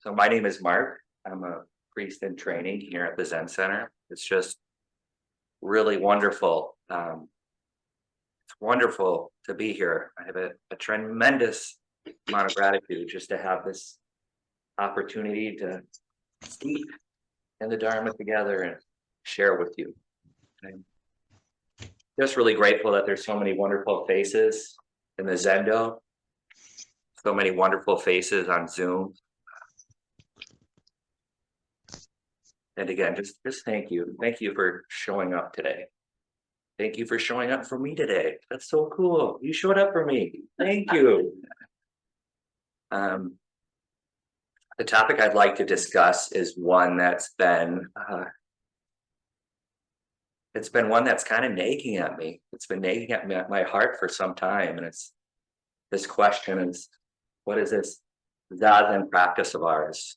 So my name is Mark. I'm a priest in training here at the Zen Center. It's just really wonderful. It's wonderful to be here. I have a tremendous amount of gratitude just to have this opportunity to speak in the Dharma together and share with you. I'm just really grateful that there's so many wonderful faces in the Zendo, so many wonderful faces on Zoom. And again, just thank you. Thank you for showing up today. Thank you for showing up for me today. That's so cool. You showed up for me. Thank you. The topic I'd like to discuss is one that's been it's been one that's kind of nagging at me. It's been nagging at my heart for some time. And it's this question is, what is this Zazen practice of ours?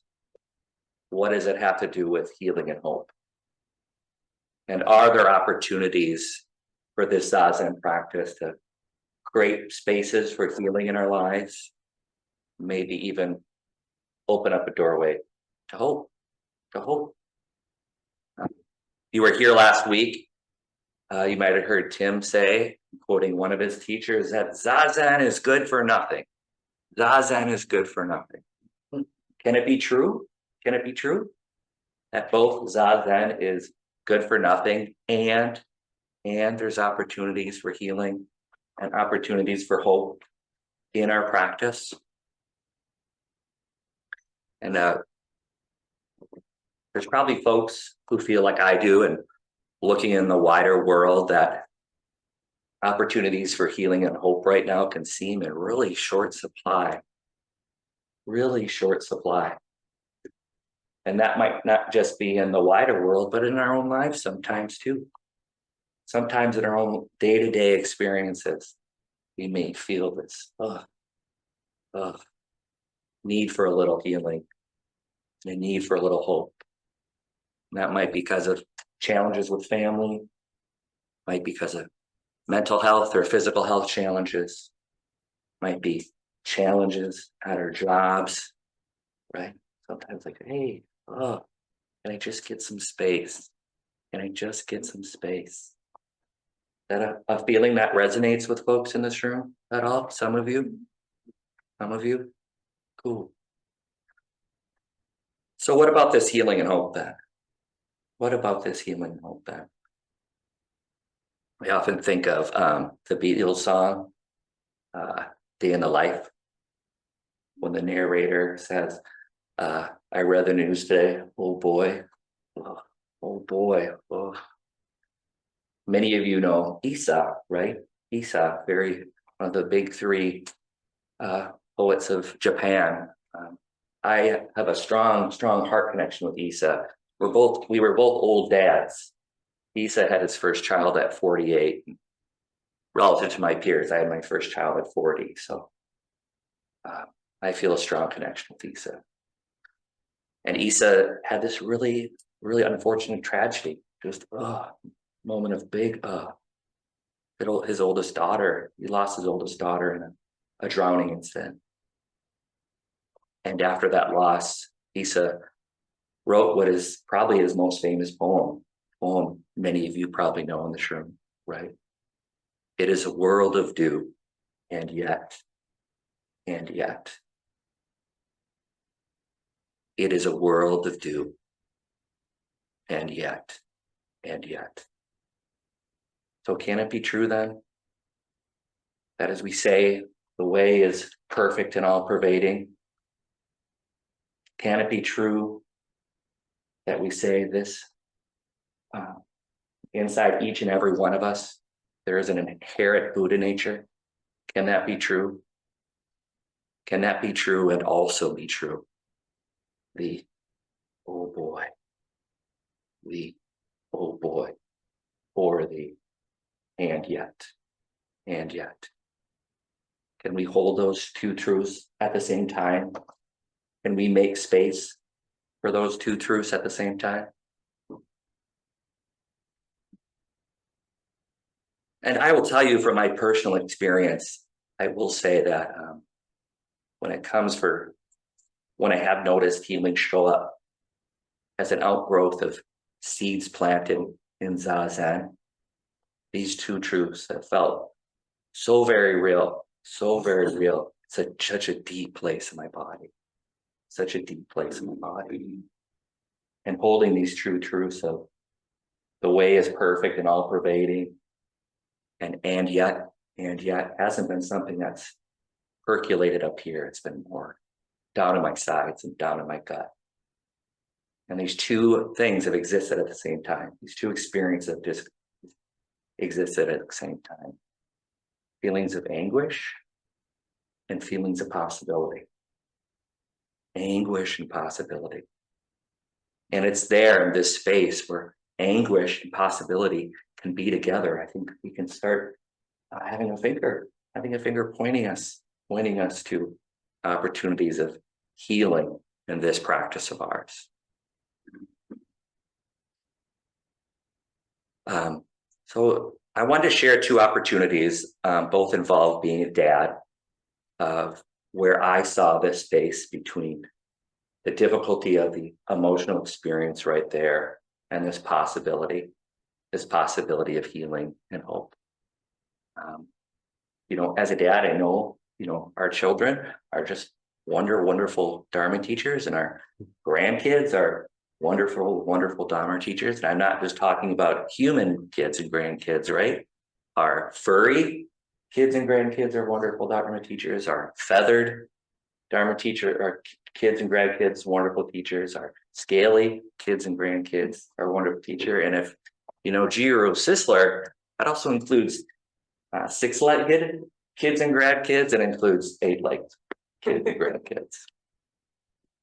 What does it have to do with healing and hope? And are there opportunities for this Zazen practice to create spaces for healing in our lives? Maybe even open up a doorway to hope, to hope. You were here last week. You might have heard Tim say, quoting one of his teachers, that Zazen is good for nothing. Zazen is good for nothing. Can it be true? Can it be true that both Zazen is good for nothing and there's opportunities for healing and opportunities for hope in our practice? And there's probably folks who feel like I do, and looking in the wider world, that opportunities for healing and hope right now can seem in really short supply. Really short supply. And that might not just be in the wider world, but in our own lives sometimes too. Sometimes in our own day-to-day experiences, we may feel this need for a little healing, a need for a little hope. And that might be because of challenges with family, might be because of mental health or physical health challenges, might be challenges at our jobs, right? Sometimes like, hey, can I just get some space? Can I just get some space? Is that a feeling that resonates with folks in this room at all? Some of you? Some of you? Cool. So what about this healing and hope then? What about this healing and hope then? We often think of the Beatles song, Day in the Life, when the narrator says, I read the news today, oh boy, oh boy. Oh. Many of you know Isa, right? Isa, one of the big three poets of Japan. I have a strong heart connection with Isa. We were both old dads. Isa had his first child at 48. Relative to my peers, I had my first child at 40. So I feel a strong connection with Isa. And Isa had this really, really unfortunate tragedy. Just moment of big his oldest daughter. He lost his oldest daughter in a drowning incident. And after that loss, Isa wrote what is probably his most famous poem many of you probably know in this room, right? It is a world of dew, and yet. It is a world of dew, and yet. So can it be true then that, as we say, the way is perfect and all pervading? Can it be true that we say this inside each and every one of us, there is an inherent Buddha nature? Can that be true? Can that be true and also be true? Oh boy, or the and yet. Can we hold those two truths at the same time? Can we make space for those two truths at the same time? And I will tell you from my personal experience, I will say that when it comes for when I have noticed healing show up as an outgrowth of seeds planted in Zazen, these two truths that felt so very real, so very real. It's such a deep place in my body, such a deep place in my body. And holding these true truths of the way is perfect and all pervading, and yet hasn't been something that's percolated up here. It's been more down in my sides and down in my gut. And these two things have existed at the same time. These two experiences have just existed at the same time. Feelings of anguish and feelings of possibility. Anguish and possibility. And it's there in this space where anguish and possibility can be together. I think we can start having a finger pointing us to opportunities of healing in this practice of ours. So I wanted to share two opportunities, both involve being a dad, of where I saw this space between the difficulty of the emotional experience right there and this possibility of healing and hope. As a dad, I know, our children are just wonderful Dharma teachers, and our grandkids are wonderful Dharma teachers. And I'm not just talking about human kids and grandkids, right? Our furry kids and grandkids are wonderful Dharma teachers. Our feathered Dharma teacher, our kids and grandkids, wonderful teachers. Our scaly kids and grandkids are wonderful teacher. And if Jiro Sisler, that also includes 6-legged kids and grandkids, and includes 8-legged kids and grandkids.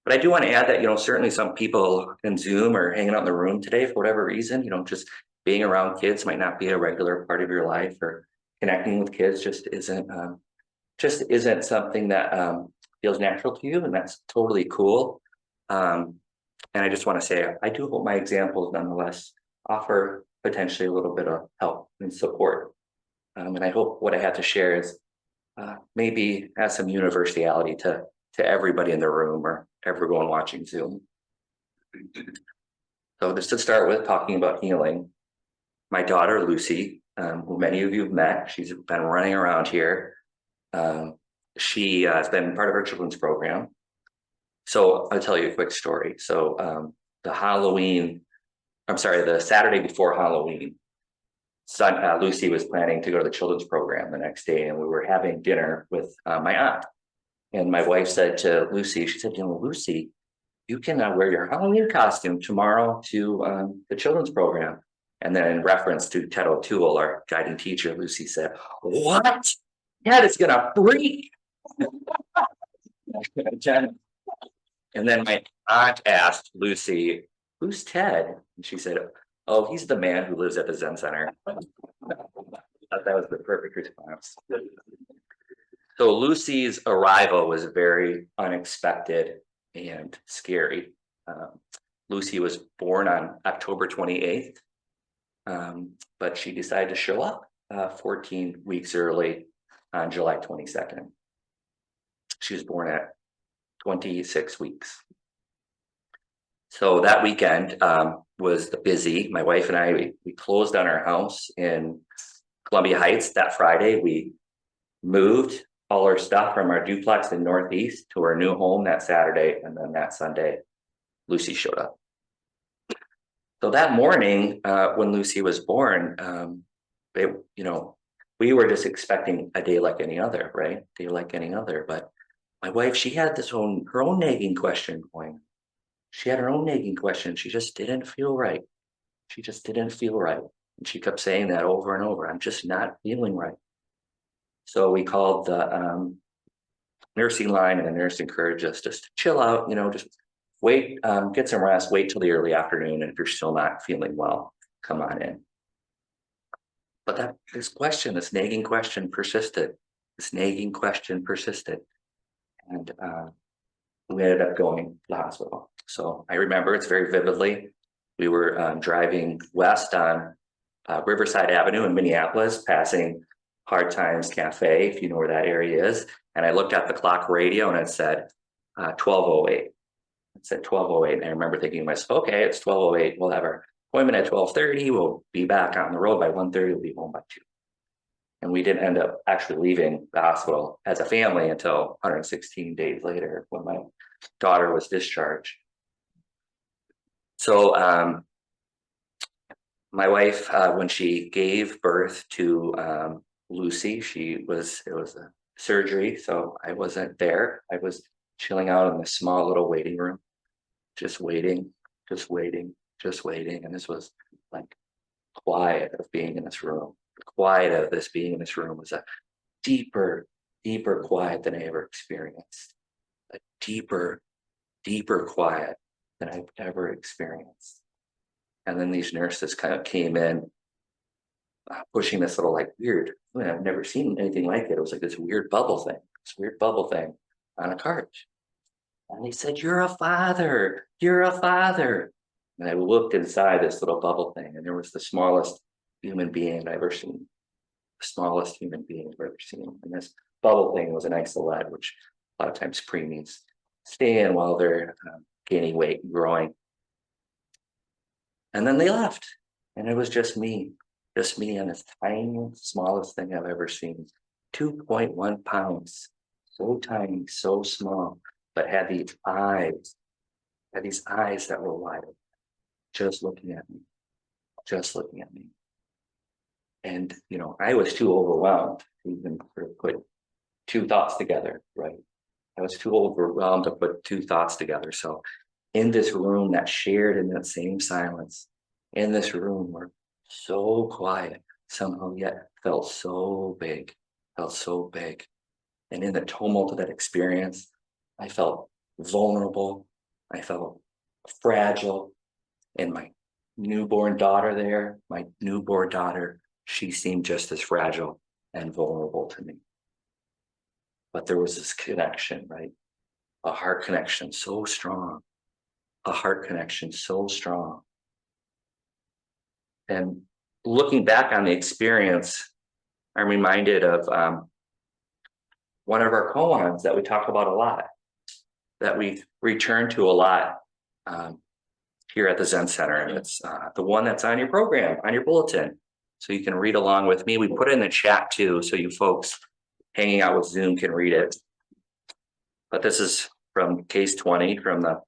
But I do want to add that, certainly some people in Zoom or hanging out in the room today for whatever reason, just being around kids might not be a regular part of your life, or connecting with kids just isn't something that feels natural to you, and that's totally cool. And I just want to say, I do hope my examples nonetheless offer potentially a little bit of help and support. And I hope what I have to share is maybe has some universality to everybody in the room or everyone watching Zoom. So just to start with, talking about healing, my daughter Lucy, who many of you have met, she's been running around here. She has been part of our children's program. So I'll tell you a quick story. So the Saturday before Halloween, Lucy was planning to go to the children's program the next day, and we were having dinner with my aunt. And my wife said to Lucy, she said, Lucy, you can wear your Halloween costume tomorrow to the children's program. And then in reference to Ted O'Toole, our guiding teacher, Lucy said, what? Ted is going to freak. And then my aunt asked Lucy, who's Ted? And she said, oh, he's the man who lives at the Zen Center. I thought that was the perfect response. So Lucy's arrival was very unexpected and scary. Lucy was born on October 28th, but she decided to show up 14 weeks early on July 22nd. She was born at 26 weeks. So that weekend was busy. My wife and I, we closed on our house in Columbia Heights that Friday. We moved all our stuff from our duplex in Northeast to our new home that Saturday, and then that Sunday, Lucy showed up. So that morning, when Lucy was born, we were just expecting a day like any other, right? Day like any other. But my wife, she had her own nagging question going. She had her own nagging question. She just didn't feel right. She just didn't feel right. And she kept saying that over and over. I'm just not feeling right. So we called the nursing line, and the nurse encouraged us just to chill out, just wait, get some rest, wait till the early afternoon. And if you're still not feeling well, come on in. But this nagging question persisted. And we ended up going to the hospital. So I remember it's very vividly. We were driving west on Riverside Avenue in Minneapolis, passing Hard Times Cafe, if you know where that area is. And I looked at the clock radio, and it said 12:08. It said 12:08, and I remember thinking to myself, okay, it's 12:08, we'll have our appointment at 12:30, we'll be back on the road by 1:30, we'll be home by 2. And we didn't end up actually leaving the hospital as a family until 116 days later when my daughter was discharged. So my wife, when she gave birth to Lucy, it was a surgery, so I wasn't there. I was chilling out in this small little waiting room, just waiting, just waiting, just waiting. And this was like quiet of being in this room. The quiet of this being in this room was a deeper, deeper quiet than I ever experienced. A deeper, deeper quiet than I've ever experienced. And then these nurses kind of came in, pushing this little like weird, I've never seen anything like it. It was like this weird bubble thing on a cart. And they said, "You're a father, you're a father." And I looked inside this little bubble thing, and there was the smallest human being I've ever seen. The smallest human being I've ever seen. And this bubble thing was an isolate, which a lot of times preemies stay in while they're gaining weight and growing. And then they left, and it was just me on this tiny, smallest thing I've ever seen. 2.1 pounds, so tiny, so small, but had these eyes that were wide open, just looking at me. And, I was too overwhelmed to even sort of put two thoughts together, right? I was too overwhelmed to put two thoughts together. So in this room that shared in that same silence, in this room were so quiet, somehow yet felt so big. And in the tumult of that experience, I felt vulnerable. I felt fragile. And my newborn daughter, she seemed just as fragile and vulnerable to me. But there was this connection, right? A heart connection so strong. And looking back on the experience, I'm reminded of one of our koans that we talk about a lot, that we return to a lot here at the Zen Center. And it's the one that's on your program, on your bulletin. So you can read along with me. We put it in the chat too, so you folks hanging out with Zoom can read it. But this is from case 20 from the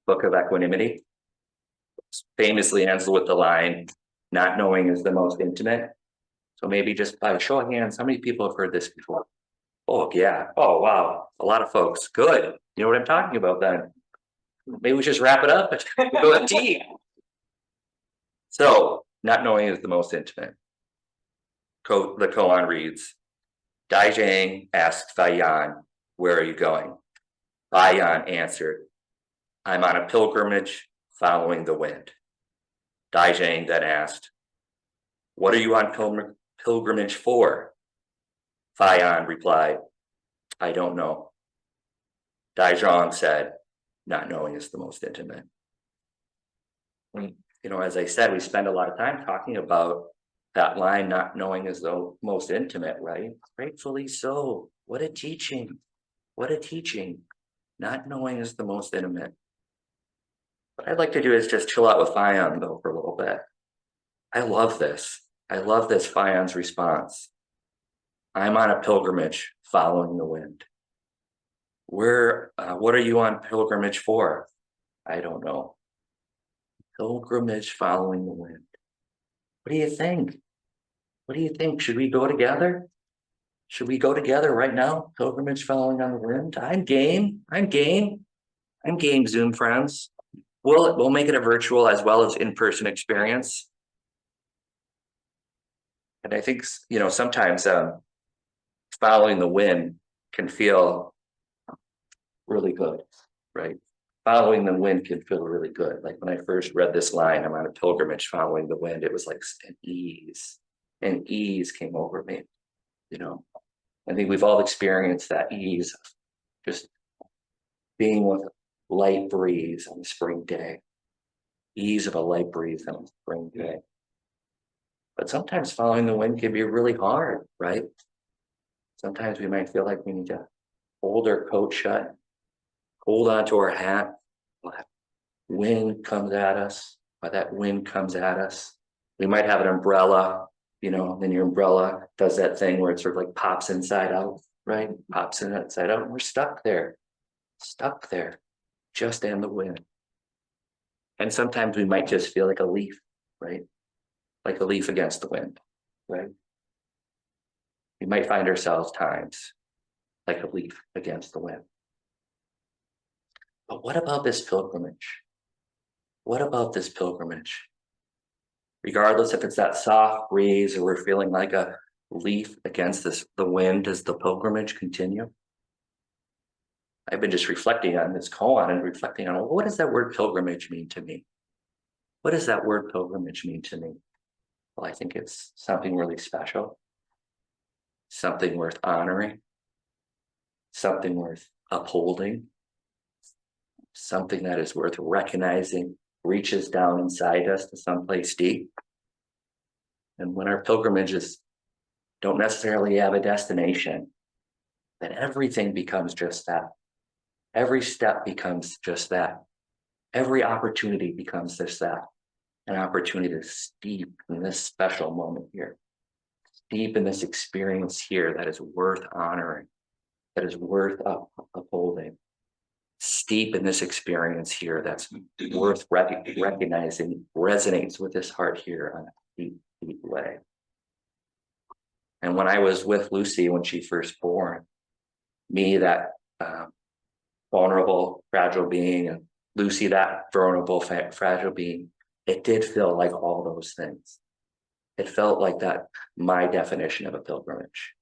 book of Equinimity. Famously ends with the line, "Not knowing is the most intimate." So maybe just by a show of hands, how many people have heard this before? Oh, yeah. Oh, wow. A lot of folks. Good. You know what I'm talking about then. Maybe we just wrap it up and go have tea. So, not knowing is the most intimate. The koan reads, Dizang asked Fayan, "Where are you going?" Fayan answered, "I'm on a pilgrimage following the wind." Dizang then asked, "What are you on pilgrimage for?" Fayan replied, "I don't know." Dizang said, "Not knowing is the most intimate." As I said, we spend a lot of time talking about that line, "Not knowing is the most intimate," right? Gratefully so. What a teaching. Not knowing is the most intimate. What I'd like to do is just chill out with Fayan though for a little bit. I love this Fayan's response. "I'm on a pilgrimage following the wind." What are you on pilgrimage for? I don't know. Pilgrimage following the wind. What do you think? Should we go together? Right now? Pilgrimage following on the wind? I'm game, Zoom friends. We'll make it a virtual as well as in-person experience. And I think, sometimes following the wind can feel really good, right? Following the wind can feel really good. Like when I first read this line, "I'm on a pilgrimage following the wind," it was like an ease came over me, I think we've all experienced that ease of just being with light breeze on a spring day, ease of a light breeze on a spring day. But sometimes following the wind can be really hard, right? Sometimes we might feel like we need to hold our coat shut, hold on to our hat. While that wind comes at us. While that wind comes at us. We might have an umbrella, and then your umbrella does that thing where it sort of like pops inside out, right? Pops inside out, and we're stuck there, just in the wind. And sometimes we might just feel like a leaf, right? Like a leaf against the wind, right? We might find ourselves times like a leaf against the wind. But what about this pilgrimage? What about this pilgrimage? Regardless if it's that soft breeze or we're feeling like a leaf against the wind, does the pilgrimage continue? I've been just reflecting on this koan and reflecting on what does that word pilgrimage mean to me? What does that word pilgrimage mean to me? Well, I think it's something really special, something worth honoring, something worth upholding, something that is worth recognizing, reaches down inside us to someplace deep. And when our pilgrimages don't necessarily have a destination, then everything becomes just that. Every step becomes just that. Every opportunity becomes just that. An opportunity to steep in this special moment here, steep in this experience here that is worth honoring, that is worth upholding, steep in this experience here that's worth recognizing, resonates with this heart here on a deep, deep way. And when I was with Lucy when she first born, me, that vulnerable, fragile being, and Lucy, that vulnerable, fragile being, it did feel like all those things. It felt like that, my definition of a pilgrimage.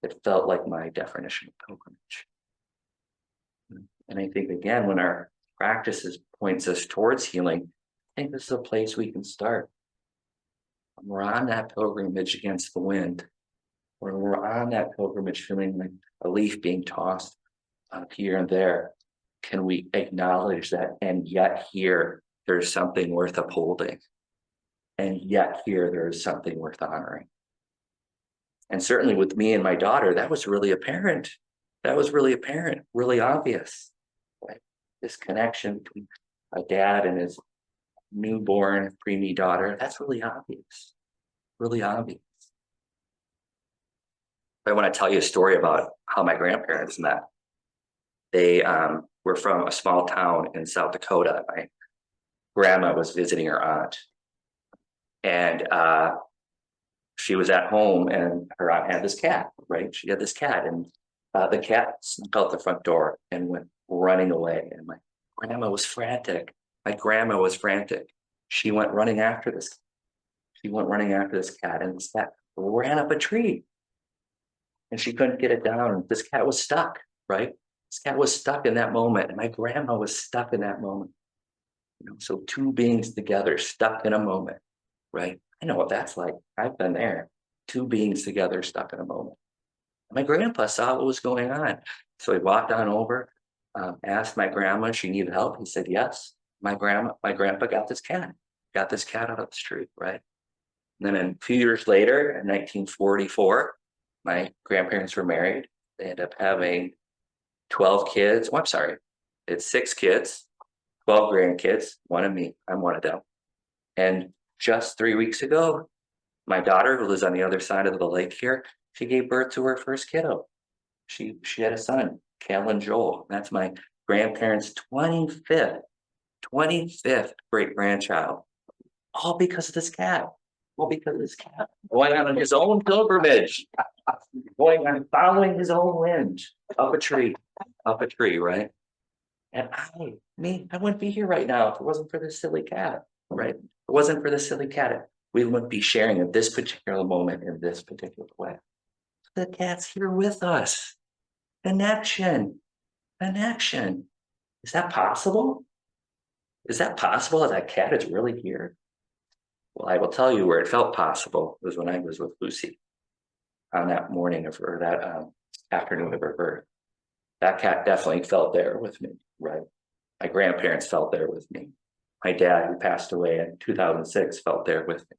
It felt like my definition of pilgrimage. And I think, again, when our practices points us towards healing, I think this is a place we can start. When we're on that pilgrimage against the wind, when we're on that pilgrimage feeling like a leaf being tossed here and there, can we acknowledge that, and yet here there's something worth upholding, and yet here there is something worth honoring. And certainly with me and my daughter, that was really apparent. That was really apparent, really obvious. Right? This connection between a dad and his newborn preemie daughter, that's really obvious, really obvious. I want to tell you a story about how my grandparents met. They were from a small town in South Dakota. My grandma was visiting her aunt, and she was at home, and her aunt had this cat, right? She had this cat, and the cat snuck out the front door and went running away. And my grandma was frantic. My grandma was frantic. She went running after this. She went running after this cat, and this cat ran up a tree, and she couldn't get it down. And this cat was stuck, right? This cat was stuck in that moment, and my grandma was stuck in that moment. So two beings together, stuck in a moment, right? I know what that's like. I've been there. Two beings together, stuck in a moment. My grandpa saw what was going on. So he walked on over, asked my grandma if she needed help. He said, yes. My grandpa got this cat out of the street, right? And then a few years later, in 1944, my grandparents were married. They ended up having 12 kids. Oh, I'm sorry. It's 6 kids, 12 grandkids, one of me. I'm one of them. And just 3 weeks ago, my daughter, who lives on the other side of the lake here, she gave birth to her first kiddo. She had a son, Callan Joel. That's my grandparents' 25th great grandchild. All because of this cat. All because of this cat. Going on his own pilgrimage. Going on, following his own wind up a tree, right? And I wouldn't be here right now if it wasn't for this silly cat, right? If it wasn't for this silly cat, we wouldn't be sharing at this particular moment in this particular way. The cat's here with us. Connection. Is that possible? Is that possible that cat is really here? Well, I will tell you where it felt possible was when I was with Lucy on that morning of her, that afternoon of her birth. That cat definitely felt there with me, right? My grandparents felt there with me. My dad, who passed away in 2006, felt there with me.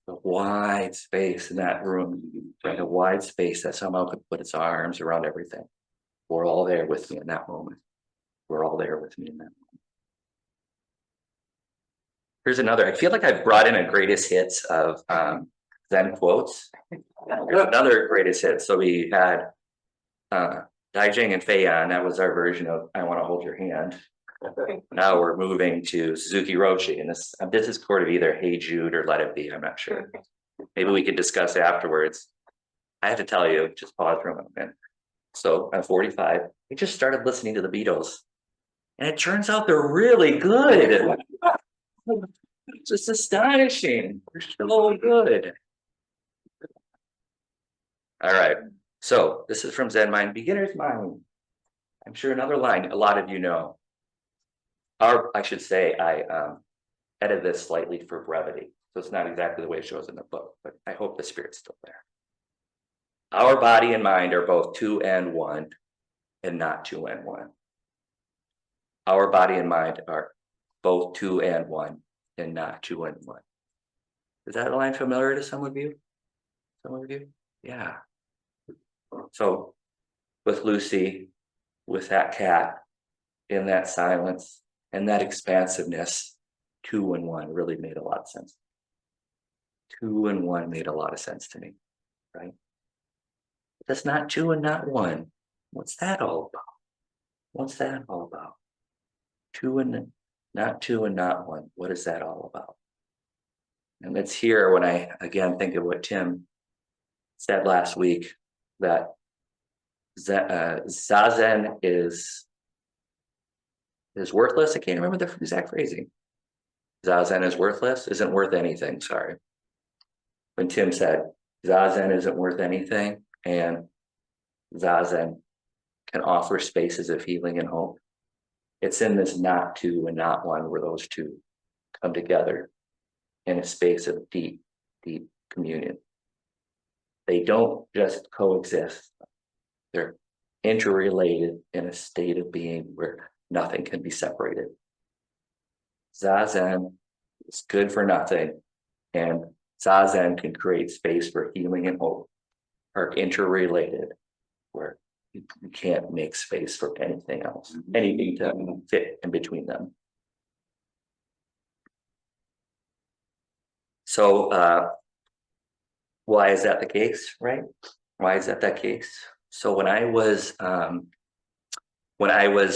The wide space in that room, right? A wide space that somehow could put its arms around everything. We're all there with me in that moment. were all there with me in that. Here's another. I feel like I've brought in a greatest hits of Zen quotes. Here's another greatest hits. So we had Dizang and Fayan. That was our version of "I Want to Hold Your Hand." Now we're moving to Suzuki Roshi, and this is sort of either "Hey Jude" or "Let It Be." I'm not sure. Maybe we could discuss afterwards. I have to tell you, just pause for a moment. So I'm 45. I just started listening to the Beatles, and it turns out they're really good. It's just astonishing. They're so good. All right. So this is from Zen Mind, Beginner's Mind. I'm sure another line a lot of you know. I should say, I edited this slightly for brevity. So it's not exactly the way it shows in the book, but I hope the spirit's still there. Our body and mind are both two and one, and not two and one. Our body and mind are both two and one, and not two and one. Is that line familiar to some of you? Some of you? Yeah. So with Lucy, with that cat, in that silence, and that expansiveness, two and one really made a lot of sense. Two and one made a lot of sense to me, right? But that's not two and not one. What's that all about? What's that all about? Two and not one. What is that all about? And it's here when I again think of what Tim said last week, that Zazen is worthless. I can't remember the exact phrasing. Zazen is worthless, isn't worth anything. Sorry. When Tim said Zazen isn't worth anything, and Zazen can offer spaces of healing and hope. It's in this not two and not one where those two come together in a space of deep, deep communion. They don't just coexist. They're interrelated in a state of being where nothing can be separated. Zazen is good for nothing, and Zazen can create space for healing and hope, are interrelated, where you can't make space for anything else, anything to fit in between them. So why is that the case, right? Why is that the case? So when I was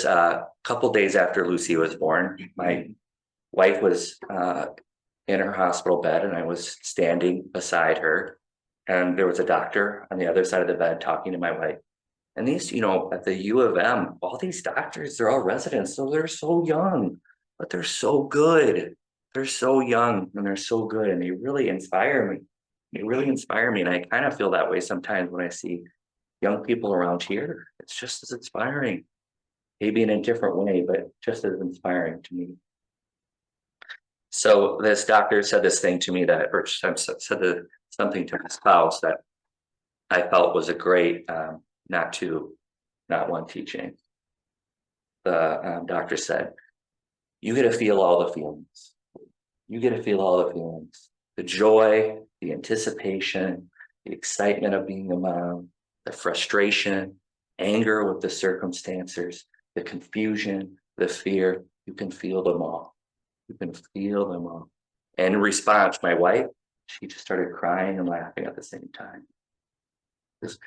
a couple days after Lucy was born, my wife was in her hospital bed, and I was standing beside her, and there was a doctor on the other side of the bed talking to my wife. And these, at the U of M, all these doctors, they're all residents, so they're so young, but they're so good. They're so young and they're so good, and they really inspire me. They really inspire me, and I kind of feel that way sometimes when I see young people around here. It's just as inspiring, maybe in a different way, but just as inspiring to me. So this doctor said this thing to me or said something to my spouse that I felt was a great not one teaching. The doctor said, you get to feel all the feelings. You get to feel all the feelings. The joy, the anticipation, the excitement of being a mom, the frustration, anger with the circumstances, the confusion, the fear. You can feel them all. You can feel them all. And in response, my wife, she just started crying and laughing at the same time. This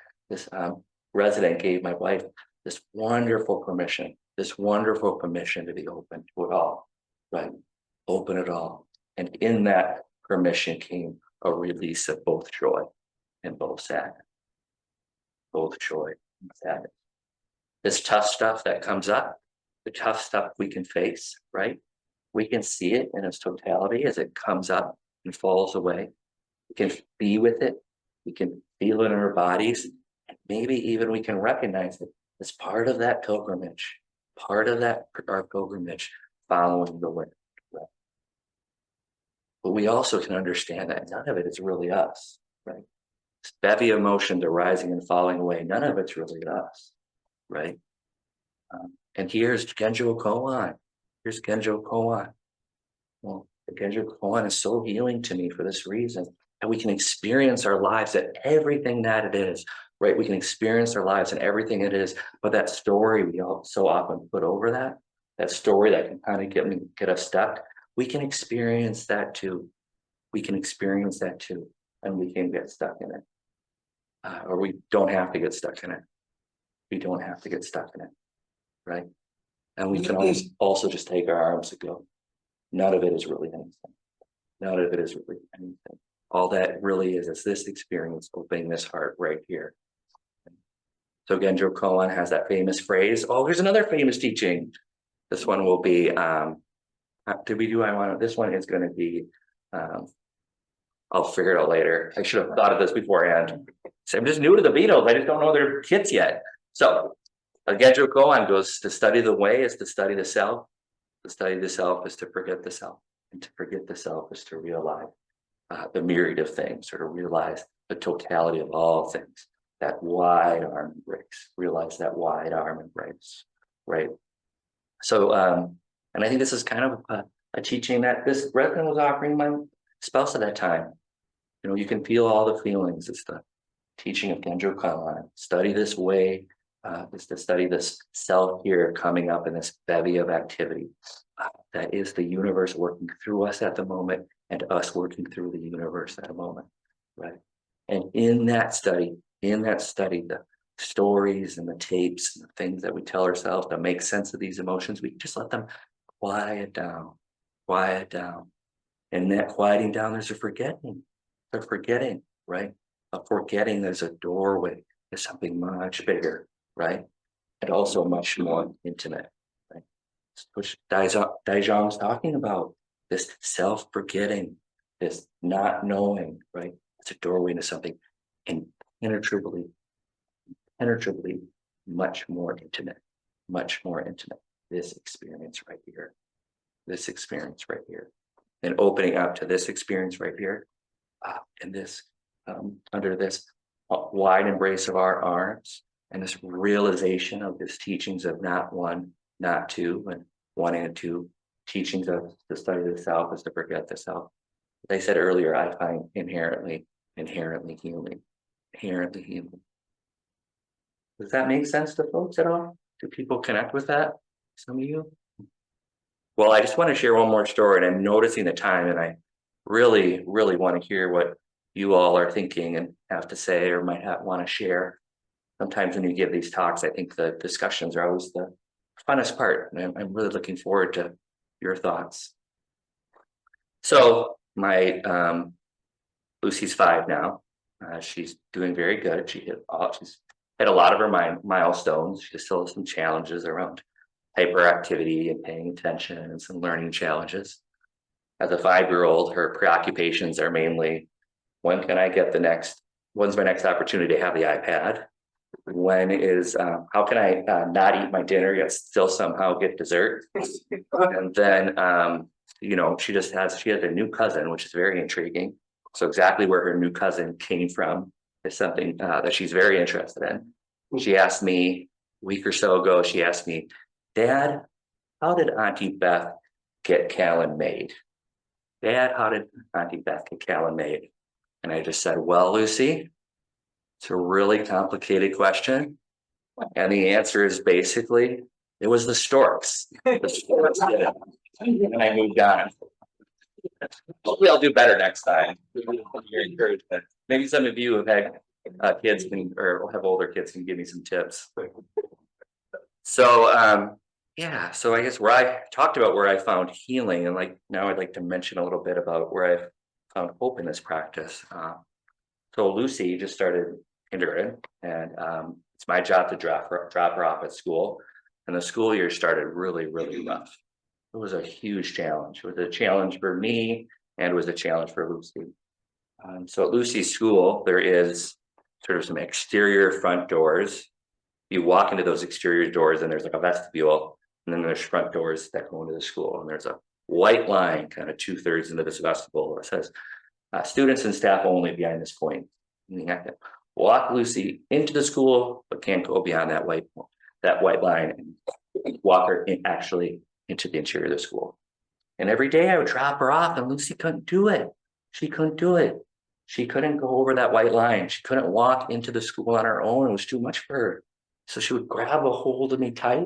resident gave my wife this wonderful permission to be open to it all, right? Open it all. And in that permission came a release of both joy and both sadness. Both joy and sadness. This tough stuff that comes up, the tough stuff we can face, right? We can see it in its totality as it comes up and falls away. We can be with it. We can feel it in our bodies. And maybe even we can recognize it as part of that pilgrimage, our pilgrimage following the wind. Right? But we also can understand that none of it is really us, right? This bevy of emotions arising and falling away, none of it's really us, right? And here's Genjo Koan. Here's Genjo Koan. Well, the Genjo Koan is so healing to me for this reason, that we can experience our lives at everything that it is, right? We can experience our lives and everything it is, but that story we all so often put over that story that can kind of get us stuck. We can experience that too. We can experience that too, and we can get stuck in it. Or we don't have to get stuck in it. We don't have to get stuck in it, right? And we can also just take our arms and go, none of it is really anything. None of it is really anything. All that really is this experience opening this heart right here. So again, Joe Cohen has that famous phrase. Oh, here's another famous teaching. This one will be, this one is going to be, I'll figure it out later. I should have thought of this beforehand. So I'm just new to the Beatles. I just don't know their hits yet. So again, Joe Cohen goes, to study the way is to study the self. To study the self is to forget the self. And to forget the self is to realize the myriad of things, or to realize the totality of all things. That wide arm embrace. Realize that wide arm embrace, right? So, and I think this is kind of a teaching that this brethren was offering my spouse at that time. You know, you can feel all the feelings. It's the teaching of Genjo Kanlan. Study this way is to study this self here coming up in this bevy of activity. That is the universe working through us at the moment, and us working through the universe at a moment, right? And in that study, the stories and the tapes and the things that we tell ourselves to make sense of these emotions, we just let them quiet down. And that quieting down, there's a forgetting, right? A forgetting, there's a doorway to something much bigger, right? And also much more intimate, right? Which Dizang's talking about, this self-forgetting, this not knowing, right? It's a doorway into something impenetrably much more intimate. This experience right here. And opening up to this experience right here, and this, under this wide embrace of our arms, and this realization of this teachings of not one, not two, and one and two, teachings of the study of the self is to forget the self. As I said earlier, I find inherently healing. Does that make sense to folks at all? Do people connect with that? Some of you? Well, I just want to share one more story, and I'm noticing the time, and I really want to hear what you all are thinking and have to say, or might want to share. Sometimes when you give these talks, I think the discussions are always the funnest part, and I'm really looking forward to your thoughts. So my Lucy's 5 now. She's doing very good. She's hit a lot of her milestones. She still has some challenges around hyperactivity and paying attention, and some learning challenges. As a 5-year-old, her preoccupations are mainly, when's my next opportunity to have the iPad? How can I not eat my dinner yet still somehow get dessert? And then, she has a new cousin, which is very intriguing. So exactly where her new cousin came from is something that she's very interested in. She asked me a week or so ago, Dad, how did Auntie Beth get Callan made? Dad, how did Auntie Beth get Callan made? And I just said, well, Lucy, it's a really complicated question. And the answer is basically, it was the storks. The storks did it. And I moved on. Hopefully I'll do better next time. Your encouragement. Maybe some of you have had kids or have older kids can give me some tips. So so I guess where I talked about where I found healing, and now I'd like to mention a little bit about where I found hope in this practice. So Lucy just started kindergarten, and it's my job to drop her off at school. And the school year started really rough. It was a huge challenge. It was a challenge for me, and it was a challenge for Lucy. So at Lucy's school, there is sort of some exterior front doors. You walk into those exterior doors, and there's like a vestibule, and then there's front doors that go into the school. And there's a white line kind of 2/3 into this vestibule that says, students and staff only behind this point. And you have to walk Lucy into the school, but can't go beyond that white line, and walk her actually into the interior of the school. And every day I would drop her off, and Lucy couldn't do it. She couldn't do it. She couldn't go over that white line. She couldn't walk into the school on her own. It was too much for her. So she would grab a hold of me tight,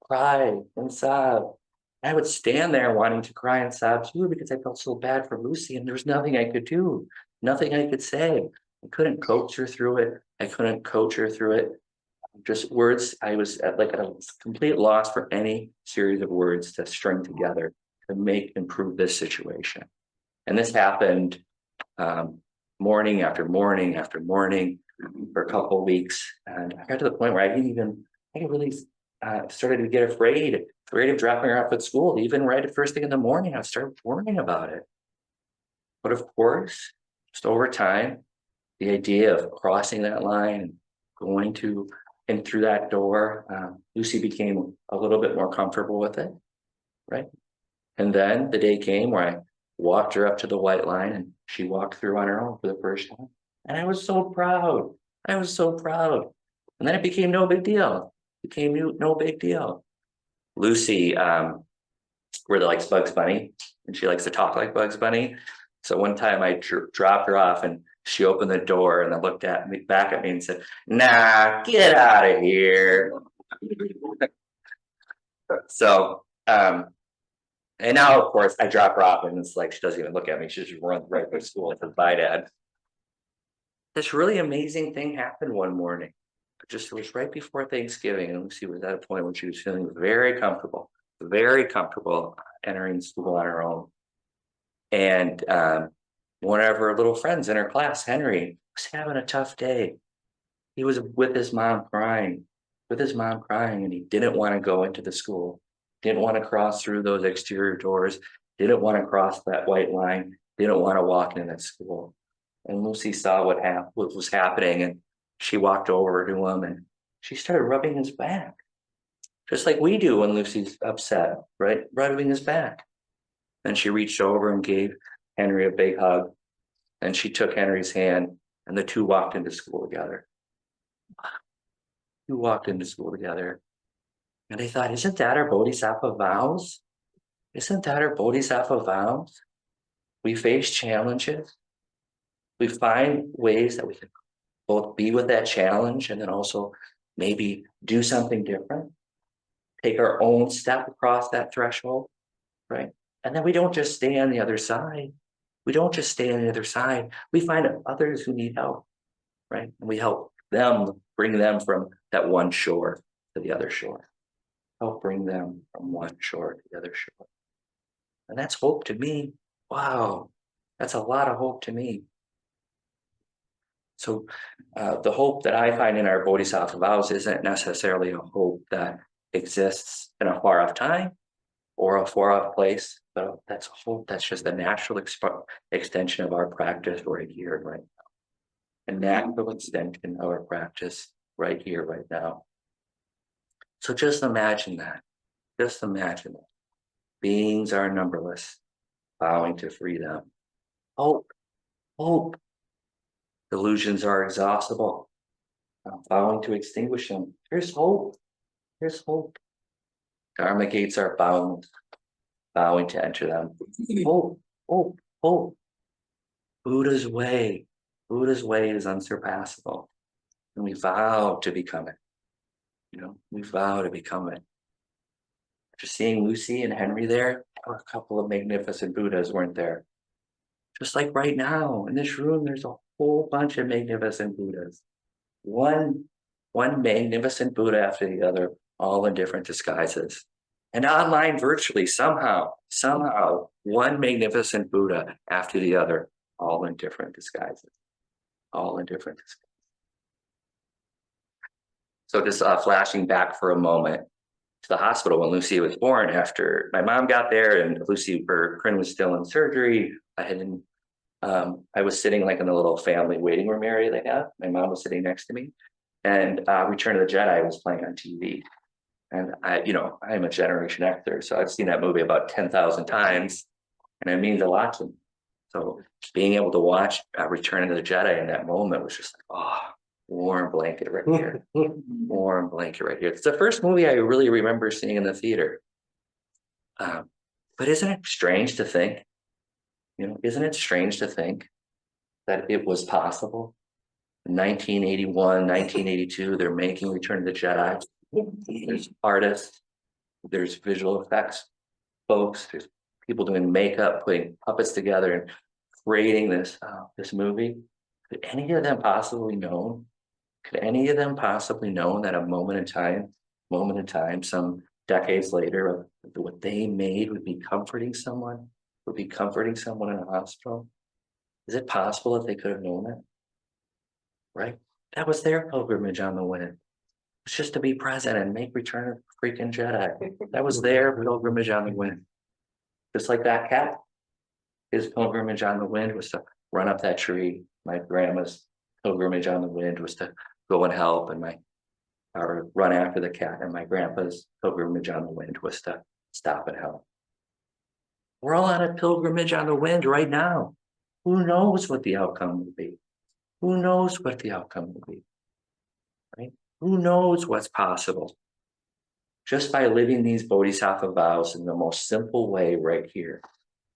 cry and sob. I would stand there wanting to cry and sob too because I felt so bad for Lucy, and there was nothing I could do, nothing I could say. I couldn't coach her through it. I couldn't coach her through it. Just words. I was at like a complete loss for any series of words to string together to improve this situation. And this happened morning after morning after morning for a couple of weeks. And I got to the point where I really started to get afraid of dropping her off at school. Even right at first thing in the morning, I started worrying about it. But of course, just over time, the idea of crossing that line and going to and through that door, Lucy became a little bit more comfortable with it, right? And then the day came where I walked her up to the white line and she walked through on her own for the first time. And I was so proud. I was so proud. And then it became no big deal. It became no big deal. Lucy really likes Bugs Bunny, and she likes to talk like Bugs Bunny. So one time I dropped her off and she opened the door and then looked at me back at me and said, "Nah, get out of here." So and now of course I drop her off and it's like she doesn't even look at me. She just runs right to school and says, "Bye, Dad." This really amazing thing happened one morning. It was right before Thanksgiving, and Lucy was at a point when she was feeling very comfortable entering school on her own. And one of her little friends in her class, Henry, was having a tough day. He was with his mom crying, and he didn't want to go into the school, didn't want to cross through those exterior doors, didn't want to cross that white line, didn't want to walk in that school. And Lucy saw what was happening, and she walked over to him and she started rubbing his back, just like we do when Lucy's upset, right? Rubbing his back. Then she reached over and gave Henry a big hug. And she took Henry's hand, and the two walked into school together. And I thought, isn't that our Bodhisattva vows? Isn't that our Bodhisattva vows? We face challenges. We find ways that we can both be with that challenge and then also maybe do something different. Take our own step across that threshold, right? And then we don't just stay on the other side. We find others who need help, right? And we help them, bring them from that one shore to the other shore. Help bring them from one shore to the other shore. And that's hope to me. Wow, that's a lot of hope to me. So the hope that I find in our Bodhisattva vows isn't necessarily a hope that exists in a far off time or a far off place, but that's a hope that's just a natural extension of our practice right here and right now. A natural extension of our practice right here, right now. So just imagine that. Just imagine it. Beings are numberless, bowing to freedom. Hope, hope. Illusions are exhaustible, bowing to extinguish them. There's hope. There's hope. Dharma gates are bound, bowing to enter them. Hope, hope, hope. Buddha's way is unsurpassable. And we vow to become it. We vow to become it. After seeing Lucy and Henry there, a couple of magnificent Buddhas, weren't there? Just like right now in this room, there's a whole bunch of magnificent Buddhas. One magnificent Buddha after the other, all in different disguises. And online virtually, somehow, one magnificent Buddha after the other, all in different disguises. So just flashing back for a moment to the hospital when Lucy was born, after my mom got there and Lucy, her Corinne was still in surgery. I was sitting like in the little family waiting room area they have. My mom was sitting next to me, and Return of the Jedi was playing on TV. And I'm a Generation Xer, so I've seen that movie about 10,000 times, and it means a lot to me. So being able to watch Return of the Jedi in that moment was just like, oh, warm blanket right here. Warm blanket right here. It's the first movie I really remember seeing in the theater. But isn't it strange to think? Isn't it strange to think that it was possible. In 1981, 1982, they're making Return of the Jedi. There's artists, there's visual effects folks, there's people doing makeup, putting puppets together and creating this movie. Could any of them possibly know? Could any of them possibly know that a moment in time, some decades later, what they made would be comforting someone, in a hospital? Is it possible that they could have known it? Right? That was their pilgrimage on the wind. It's just to be present and make Return of the freaking Jedi. That was their pilgrimage on the wind. Just like that cat. His pilgrimage on the wind was to run up that tree. My grandma's pilgrimage on the wind was to go and help, or run after the cat. And my grandpa's pilgrimage on the wind was to stop and help. We're all on a pilgrimage on the wind right now. Who knows what the outcome will be? Who knows what the outcome will be? Right? Who knows what's possible? Just by living these bodhisattva vows in the most simple way right here.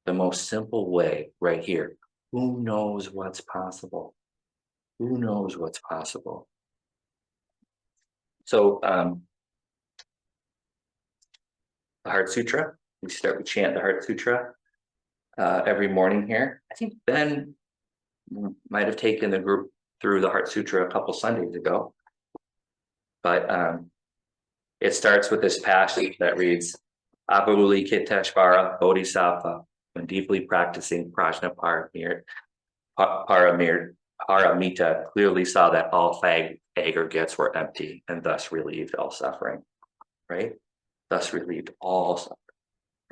The most simple way right here. Who knows what's possible? Who knows what's possible? So the Heart Sutra, we chant the Heart Sutra every morning here. I think Ben might have taken the group through the Heart Sutra a couple Sundays ago. But it starts with this passage that reads, Avalokiteshvara Bodhisattva, when deeply practicing prajna paramita, clearly saw that all aggregates were empty and thus relieved all suffering, right? Thus relieved all suffering,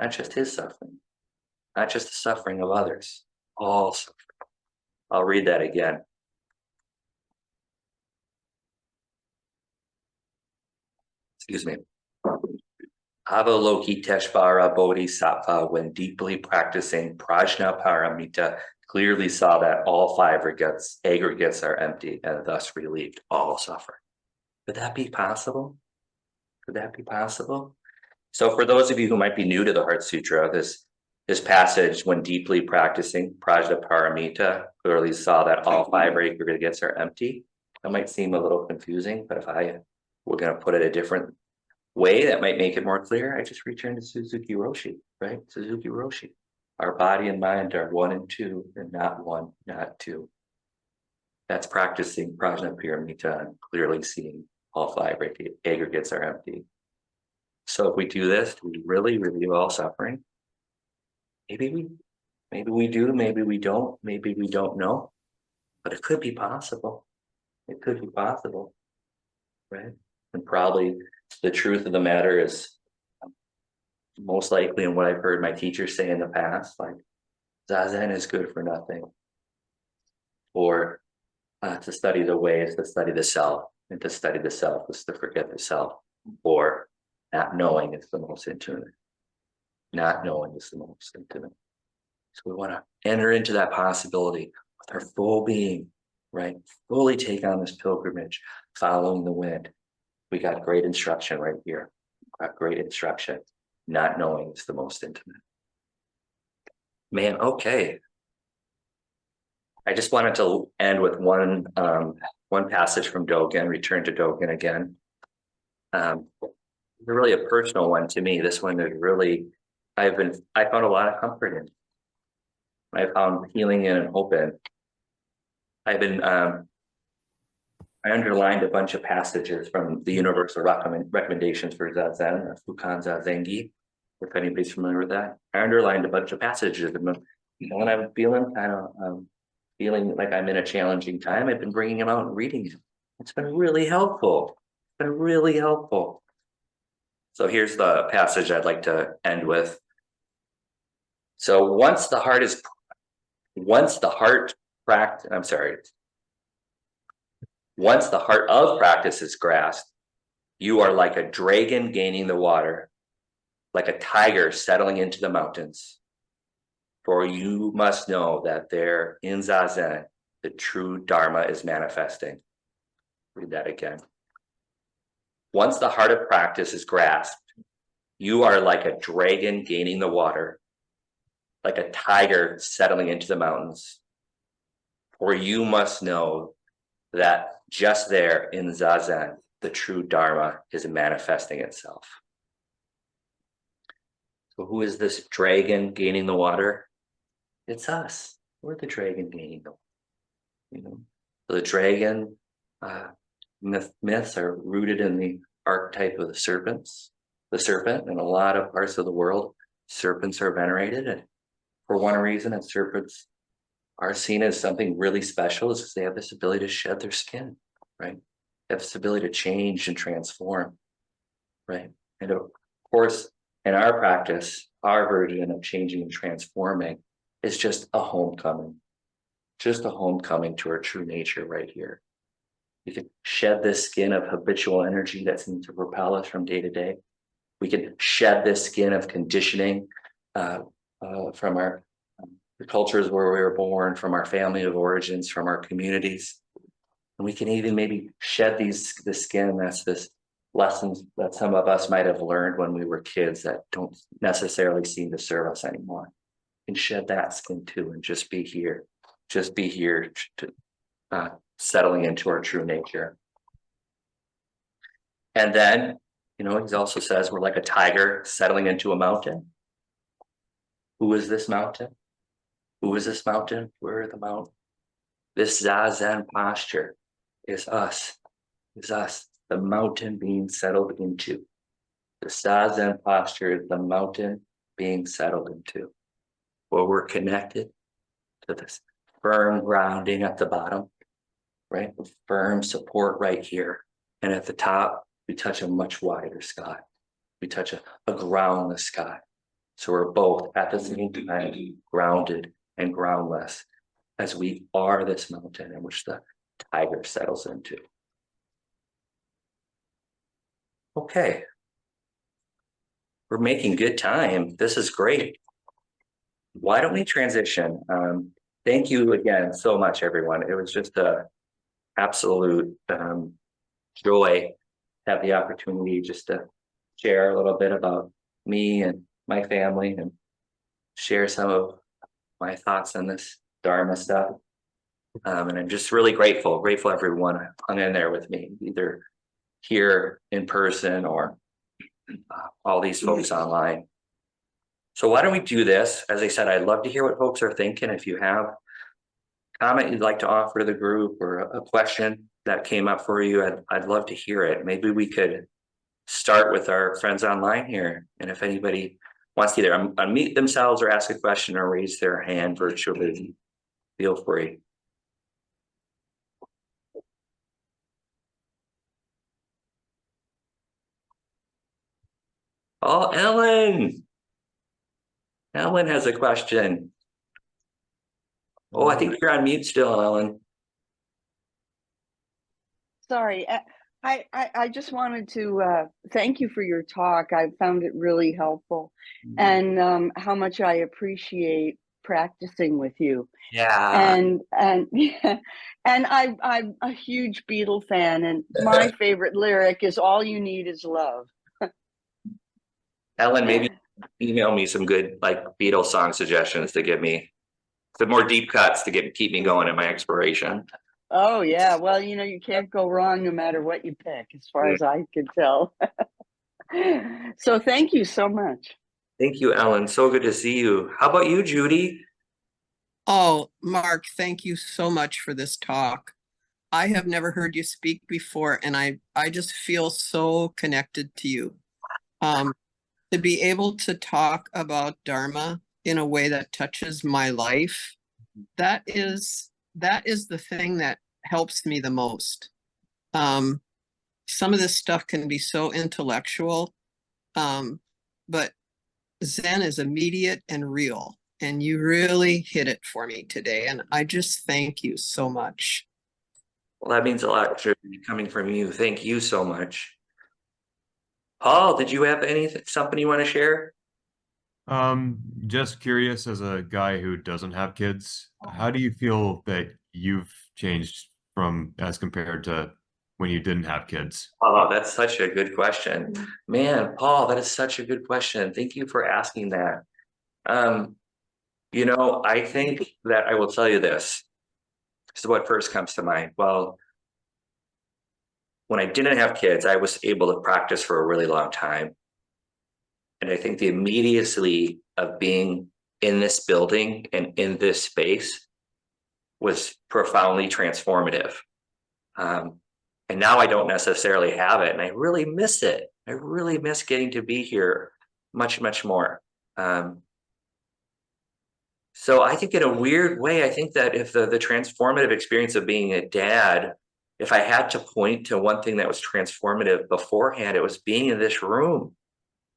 not just his suffering, not just the suffering of others, all suffering. I'll read that again. Excuse me. Avalokiteshvara Bodhisattva, when deeply practicing prajna paramita, clearly saw that all five aggregates are empty and thus relieved all suffering. Could that be possible? Could that be possible? So for those of you who might be new to the Heart Sutra, this passage, when deeply practicing prajna paramita, clearly saw that all five aggregates are empty. That might seem a little confusing, but if we're going to put it a different way that might make it more clear, I just return to Suzuki Roshi, right? Suzuki Roshi. Our body and mind are one and two, and not one, not two. That's practicing prajna paramita and clearly seeing all five aggregates are empty. So if we do this, do we really relieve all suffering? Maybe we do, maybe we don't know, but it could be possible. It could be possible, right? And probably the truth of the matter is most likely, and what I've heard my teachers say in the past, like Zazen is good for nothing, or to study the way is to study the self, and to study the self is to forget the self, or not knowing is the most intimate. Not knowing is the most intimate. So we want to enter into that possibility with our full being, right? Fully take on this pilgrimage, following the wind. We got great instruction right here. Got great instruction. Not knowing is the most intimate. Man, okay. I just wanted to end with one passage from Dogen, return to Dogen again. Really a personal one to me. This one is really, I found a lot of comfort in. I found healing in and hope in. I underlined a bunch of passages from the Universal Recommendations for Zazen, Fukan Zazengi, if anybody's familiar with that. I underlined a bunch of passages, and when I'm feeling feeling like I'm in a challenging time, I've been bringing them out and reading them. It's been really helpful. It's been really helpful. So here's the passage I'd like to end with. So once the heart of practice is grasped, you are like a dragon gaining the water, like a tiger settling into the mountains. For you must know that there in Zazen, the true Dharma is manifesting. Read that again. Once the heart of practice is grasped, you are like a dragon gaining the water, like a tiger settling into the mountains. For you must know that just there in Zazen, the true Dharma is manifesting itself. So who is this dragon gaining the water? It's us. We're the dragon gaining the water. You know, the dragon myths are rooted in the archetype of the serpents. The serpent, in a lot of parts of the world, serpents are venerated, and for one reason, and serpents are seen as something really special is because they have this ability to shed their skin, right? They have this ability to change and transform, right? And of course, in our practice, our version of changing and transforming is just a homecoming to our true nature right here. We can shed this skin of habitual energy that seems to propel us from day to day. We can shed this skin of conditioning from our the cultures where we were born, from our family of origins, from our communities. And we can even maybe shed the skin that's this lessons that some of us might have learned when we were kids that don't necessarily seem to serve us anymore. We can shed that skin too and just be here to settling into our true nature. And then, he also says we're like a tiger settling into a mountain. Who is this mountain? Who is this mountain? Where are the mountain? This Zazen posture is us, the mountain being settled into. The Zazen posture is the mountain being settled into. Where we're connected to this firm grounding at the bottom, right? With firm support right here. And at the top, we touch a much wider sky. We touch a groundless sky. So we're both at the same time grounded and groundless as we are this mountain in which the tiger settles into. Okay. We're making good time. This is great. Why don't we transition? Thank you again so much, everyone. It was just an absolute joy to have the opportunity just to share a little bit about me and my family and share some of my thoughts on this Dharma stuff. And I'm just really grateful everyone hung in there with me, either here in person or all these folks online. So why don't we do this? As I said, I'd love to hear what folks are thinking. If you have a comment you'd like to offer to the group or a question that came up for you, I'd love to hear it. Maybe we could start with our friends online here. And if anybody wants to either unmute themselves or ask a question or raise their hand virtually, feel free. Oh, Ellen. Ellen has a question. Oh, I think you're on mute still, Ellen. Sorry, I just wanted to thank you for your talk. I found it really helpful, and how much I appreciate practicing with you. Yeah. And yeah, and I'm a huge Beatle fan, and my favorite lyric is "All you need is love." Ellen, maybe email me some good Beatles song suggestions to give me some more deep cuts to keep me going in my exploration. Oh yeah, well, you can't go wrong no matter what you pick, as far as I can tell. So thank you so much. Thank you, Ellen. So good to see you. How about you, Judy? Oh, Mark, thank you so much for this talk. I have never heard you speak before, and I just feel so connected to you. To be able to talk about Dharma in a way that touches my life, that is the thing that helps me the most. Some of this stuff can be so intellectual, but Zen is immediate and real. And you really hit it for me today. And I just thank you so much. Well, that means a lot coming from you. Thank you so much. Paul, did you have something you want to share? Just curious, as a guy who doesn't have kids, how do you feel that you've changed as compared to when you didn't have kids? Oh, that's such a good question. Man, Paul, that is such a good question. Thank you for asking that. I think that I will tell you this. This is what first comes to mind. Well, when I didn't have kids, I was able to practice for a really long time. And I think the immediacy of being in this building and in this space was profoundly transformative. And now I don't necessarily have it, and I really miss it. I really miss getting to be here much, much more. So I think in a weird way, I think that if the transformative experience of being a dad, if I had to point to one thing that was transformative beforehand, it was being in this room,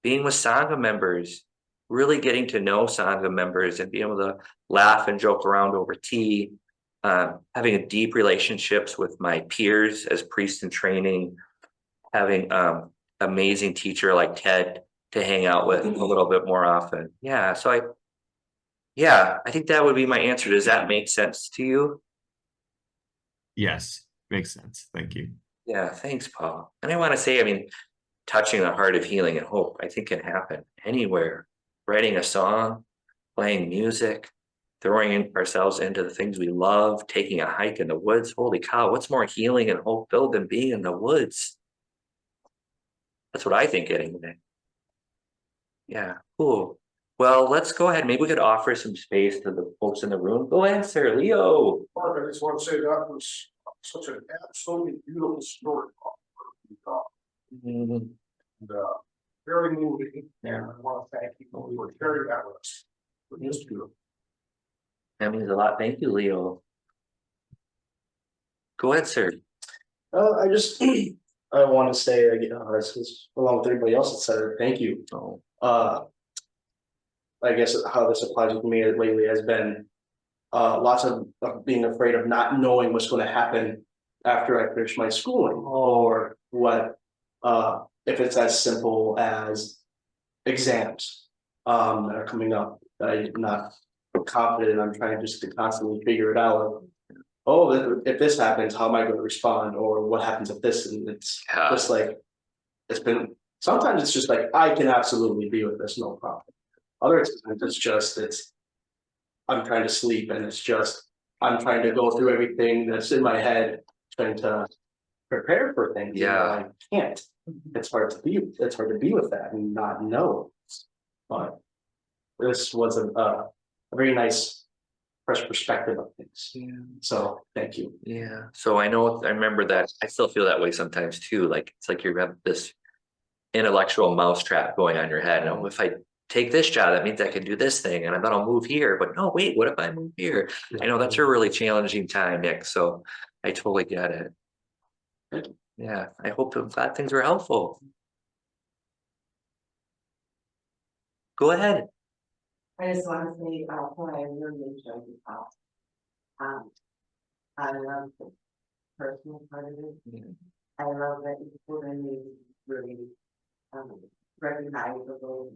being with Sangha members, really getting to know Sangha members and being able to laugh and joke around over tea, having a deep relationships with my peers as priests in training, having amazing teacher like Ted to hang out with a little bit more often. Yeah, so I think that would be my answer. Does that make sense to you? Yes, makes sense. Thank you. Yeah, thanks, Paul. And I want to say, I mean, touching the heart of healing and hope, I think can happen anywhere. Writing a song, playing music, throwing ourselves into the things we love, taking a hike in the woods. Holy cow, what's more healing and hope filled than being in the woods? That's what I think anyway. Yeah, cool. Well, let's go ahead. Maybe we could offer some space to the folks in the room. Go ahead, sir. Leo. Mark, I just want to say that was such an absolutely beautiful story. Mhm. And, very moving, and I want to thank you for sharing that with us. It was just beautiful. That means a lot. Thank you, Leo. Go ahead, sir. I just I want to say this is, along with everybody else that said it, thank you. Oh, I guess how this applies with me lately has been lots of being afraid of not knowing what's going to happen after I finish my schooling, or what if it's as simple as exams that are coming up that I'm not confident. I'm trying just to constantly figure it out. Oh, if this happens, how am I going to respond? Or what happens if this? And it's just like, it's been, sometimes it's just like, I can absolutely be with this, no problem. Other times I'm trying to sleep, and it's just, I'm trying to go through everything that's in my head, trying to prepare for things. Yeah. I can't. It's hard to be with that and not know. But this was a very nice fresh perspective of things. yeah. So thank you. Yeah. So I remember that. I still feel that way sometimes too. Like it's like you have this intellectual mousetrap going on your head. And if I take this job, that means I can do this thing, and I thought I'll move here. But no, wait, what if I move here? I know that's a really challenging time, Nick. So I totally get it. Yeah. I'm glad things were helpful. Go ahead. I just want to say, I really enjoyed the talk. I love the personal part of it. Yeah. I love that you put in these really recognizable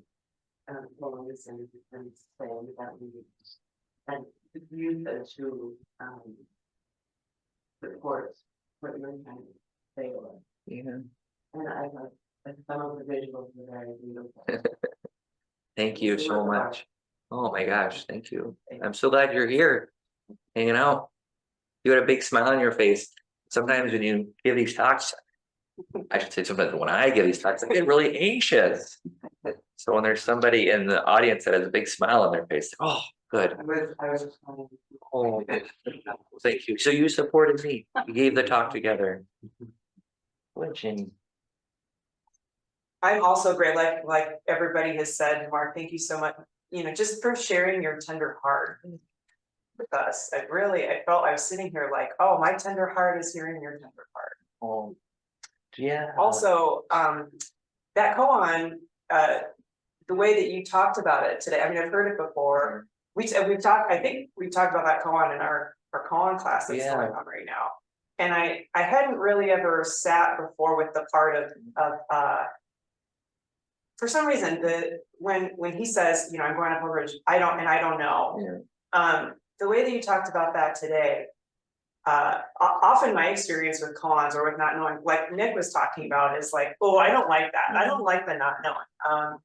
poems and saying that we and use it to support what you're trying to say. Yeah. And I love that some of the visuals are very beautiful. Thank you so much. Oh my gosh, thank you. I'm so glad you're here, hanging out. You had a big smile on your face. Sometimes when you give these talks, I should say sometimes when I give these talks, I get really anxious. So when there's somebody in the audience that has a big smile on their face, oh, good. I was just trying to. Oh, thank you. So you supported me. We gave the talk together. Jenny. I'm also great, like everybody has said. Mark, thank you so much, just for sharing your tender heart with us. I felt I was sitting here like, oh, my tender heart is hearing your tender heart. Oh, yeah. Also, that koan, the way that you talked about it today, I mean, I've heard it before. I think we've talked about that koan in our koan class that's going on right now. And I hadn't really ever sat before with the part of for some reason, when he says, I'm going up a ridge, I don't know. Yeah. The way that you talked about that today, often my experience with koans or with not knowing, like Nick was talking about, is like, oh, I don't like that. I don't like the not knowing.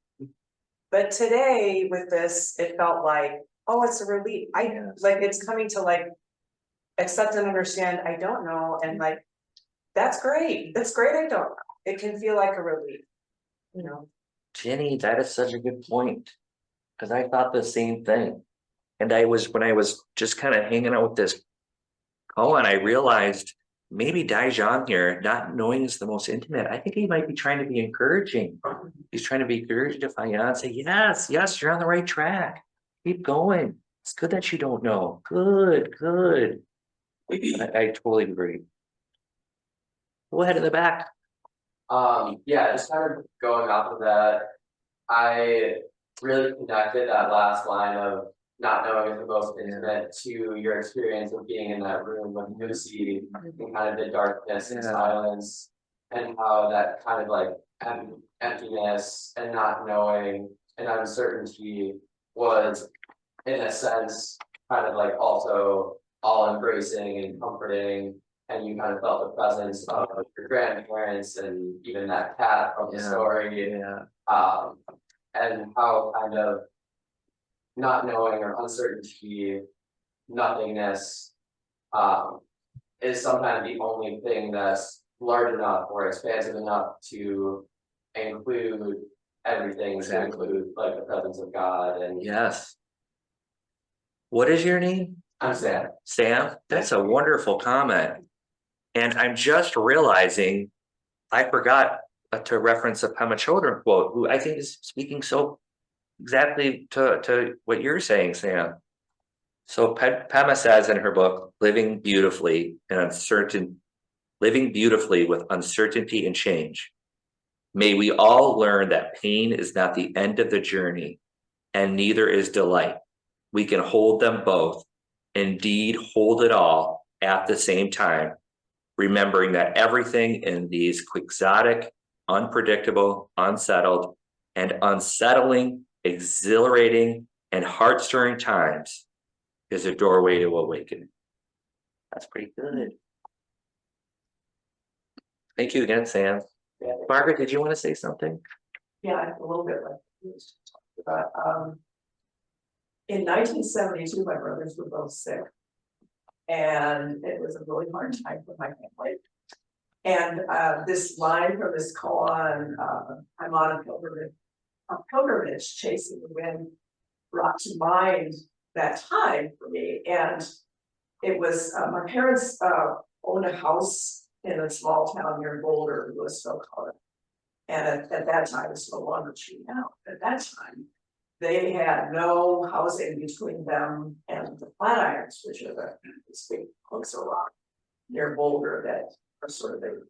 But today with this, it felt like, oh, it's a relief. Like it's coming to like accept and understand, I don't know, and like, that's great, I don't know, it can feel like a relief, you know. Jenny, that is such a good point. Cause I thought the same thing. And when I was just kind of hanging out with this Cohen, I realized maybe Dizang here, not knowing is the most intimate. I think he might be trying to be encouraging. He's trying to be encouraging to Fayan, say, yes, you're on the right track. Keep going. It's good that you don't know. Good. I totally agree. Go ahead in the back. Yeah, just kind of going off of that, I really connected that last line of not knowing is the most intimate to your experience of being in that room with Lucy and kind of the darkness and silence, and how that kind of like emptiness and not knowing and uncertainty was, in a sense, kind of like also all embracing and comforting. And you kind of felt the presence of your grandparents and even that cat from the story. And how kind of not knowing or uncertainty, nothingness, is sometimes the only thing that's large enough or expansive enough to include everything, to include like the presence of God. And Yes. What is your name? I'm Sam. Sam? That's a wonderful comment. And I'm just realizing I forgot to reference a Pema Chodron quote, who I think is speaking so exactly to what you're saying, Sam. So Pema says in her book, Living Beautifully with Uncertainty and Change. May we all learn that pain is not the end of the journey, and neither is delight. We can hold them both, indeed hold it all at the same time, remembering that everything in these quixotic, unpredictable, unsettled, and unsettling, exhilarating, and heart-stirring times is a doorway to awakening. That's pretty good. Thank you again, Sam. Margaret, did you want to say something? Yeah, a little bit like you just talked about. In 1972, my brothers were both sick. And it was a really hard time for my family. And this line from this koan, I'm on a pilgrimage chasing the wind, brought to mind that time for me. And it was, my parents owned a house in a small town near Boulder, Louisville, Colorado. And at that time, it's no longer true now. At that time, they had no housing between them and the Flatirons, which are these big hunks of rock near Boulder that are sort of the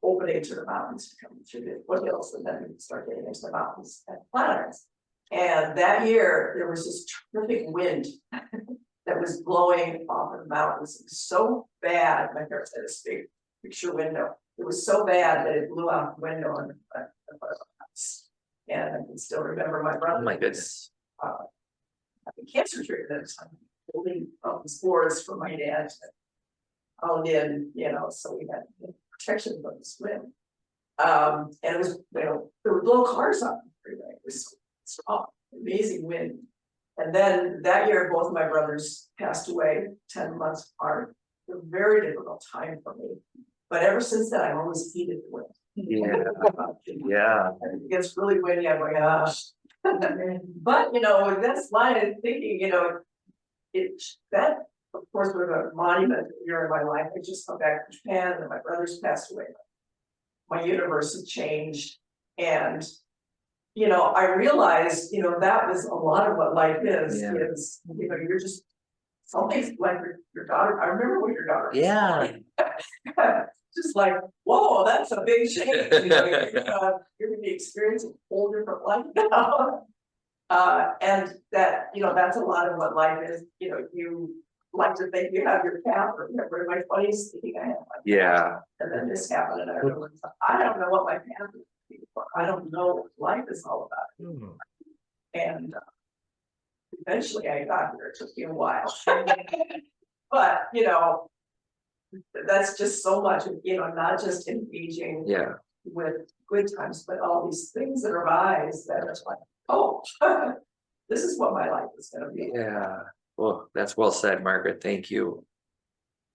opening to the mountains, coming through the foothills, and then you start getting into the mountains at Flatirons. And that year, there was this terrific wind that was blowing off of the mountains. It was so bad. My parents had this big picture window. It was so bad that it blew out the window in the front of the house. And I can still remember my brother. Oh my goodness. Having cancer treatment, building up the spores for my dad to own in, so we had protection from this wind. And it was, there were blow cars on the freeway. It was so strong, amazing wind. And then that year, both of my brothers passed away 10 months apart. It was a very difficult time for me. But ever since then, I've always heeded the wind. Yeah. It gets really windy, I'm like, gosh. But that's why I'm thinking, that of course was a monument year in my life. I just come back from Japan and my brothers passed away. My universe had changed. And I realized, that was a lot of what life is, you're just something's like your daughter. I remember when your daughter was born. Just like, whoa, that's a big change. You're gonna be experiencing a whole different life now. And that, that's a lot of what life is. You like to think you have your path, or remember in my 20s thinking I had my path. And then this happened, and I realized I don't know what my path is. I don't know what life is all about. And eventually I got here. It took me a while. But that's just so much, not just engaging with good times, but all these things that arise that are like, oh, this is what my life is going to be. Yeah. Well, that's well said, Margaret. Thank you.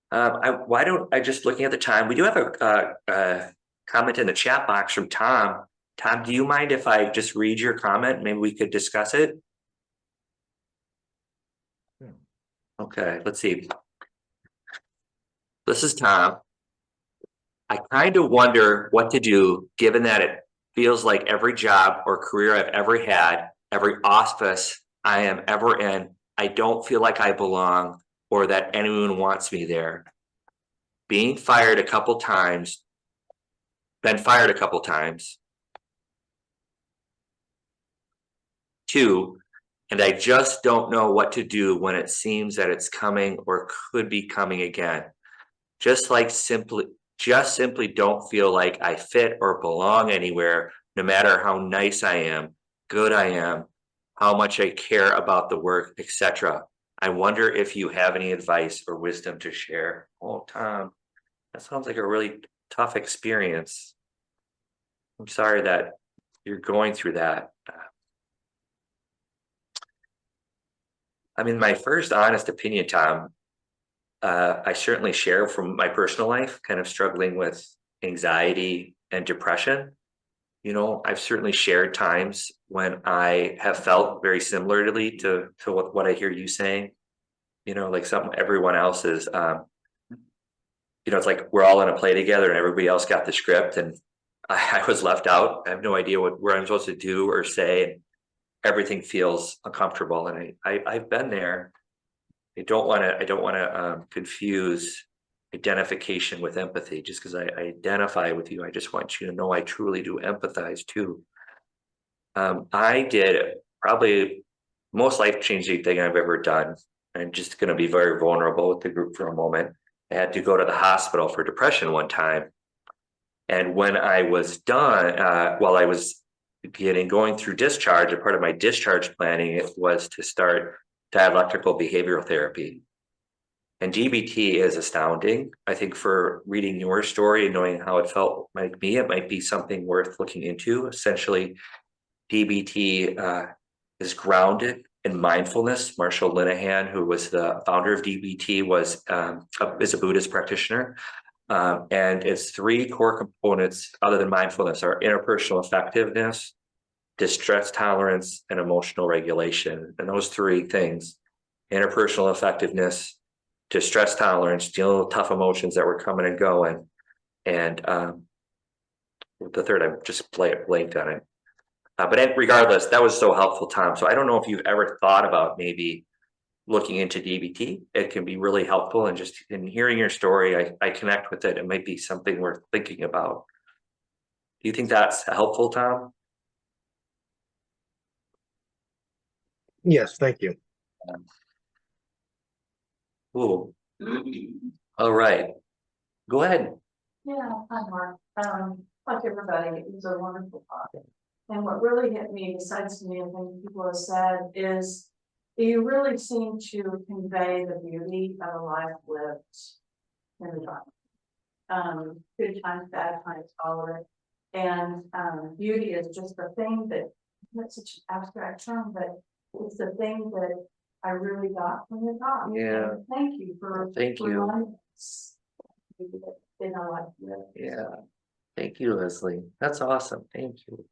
Why don't I just looking at the time? We do have a comment in the chat box from Tom. Tom, do you mind if I just read your comment? Maybe we could discuss it. Okay, let's see. This is Tom. I kind of wonder what to do, given that it feels like every job or career I've ever had, every office I am ever in, I don't feel like I belong or that anyone wants me there. Been fired a couple times. Two, and I just don't know what to do when it seems that it's coming or could be coming again. Just simply don't feel like I fit or belong anywhere, no matter how nice I am, good I am, how much I care about the work, etc. I wonder if you have any advice or wisdom to share. Oh, Tom, that sounds like a really tough experience. I'm sorry that you're going through that. I mean, my first honest opinion, Tom, I certainly share from my personal life, kind of struggling with anxiety and depression. You know, I've certainly shared times when I have felt very similarly to what I hear you saying. You know, like everyone else is, you know, it's like we're all in a play together and everybody else got the script and I was left out. I have no idea where I'm supposed to do or say. And everything feels uncomfortable, and I've been there. I don't want to confuse identification with empathy. Just because I identify with you, I just want you to know I truly do empathize too. I did probably most life-changing thing I've ever done. I'm just going to be very vulnerable with the group for a moment. I had to go to the hospital for depression one time, and when I was done, while I was going through discharge, a part of my discharge planning, it was to start dialectical behavioral therapy. And DBT is astounding. I think for reading your story and knowing how it felt like me, it might be something worth looking into. Essentially, DBT is grounded in mindfulness. Marshall Linehan, who was the founder of DBT, is a Buddhist practitioner. And its three core components, other than mindfulness, are interpersonal effectiveness, distress tolerance, and emotional regulation. And those three things, interpersonal effectiveness, distress tolerance, dealing with tough emotions that were coming and going, and the third, I just blanked on it. But regardless, that was so helpful, Tom. So I don't know if you've ever thought about maybe looking into DBT. It can be really helpful, and just in hearing your story, I connect with it. It might be something worth thinking about. Do you think that's helpful, Tom? Yes, thank you. Cool. All right. Go ahead. Yeah, hi Mark. Like everybody, it was a wonderful talk. And what really hit me, besides many of the things people have said, is you really seem to convey the beauty of a life lived in the dark. Good times, bad times, all of it. And beauty is just the thing that, that's such an abstract term, but it's the thing that I really got from your talk. Yeah. And thank you for reminding us in our life. Yeah. Thank you, Leslie. That's awesome. Thank you.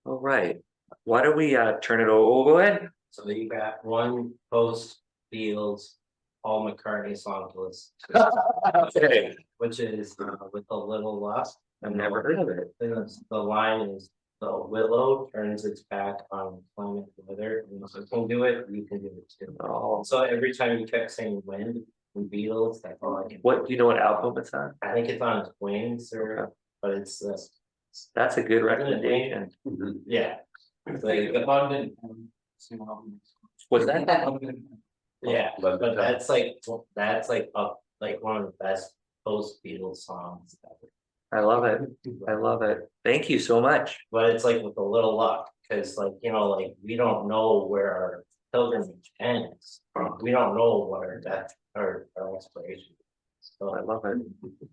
All right. Why don't we turn it over? Go ahead. So you got one post Beatles Paul McCartney song to listen Okay. which is with a little lost. I've never heard of it. The line is the willow turns its back on climate weather. And if you can do it, you can do it too. Oh, So every time you kept saying wind and Beatles, that's all I can. what do you know what album it's on? I think it's on Wings or but it's That's a good recommendation. yeah. Like the London. Was that? Yeah, but that's like up like one of the best post Beatles songs ever. I love it. I love it. Thank you so much. But it's like with a little luck, because like, you know, like we don't know where our pilgrimage ends. We don't know what our death or our expiration is. So I love it.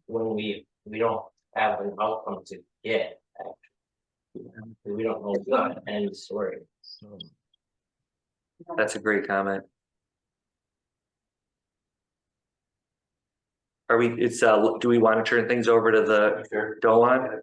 when we don't have an outcome to get, actually, we don't know the end of the story. So. That's a great comment. Are we, it's, do we want to turn things over to the Doan?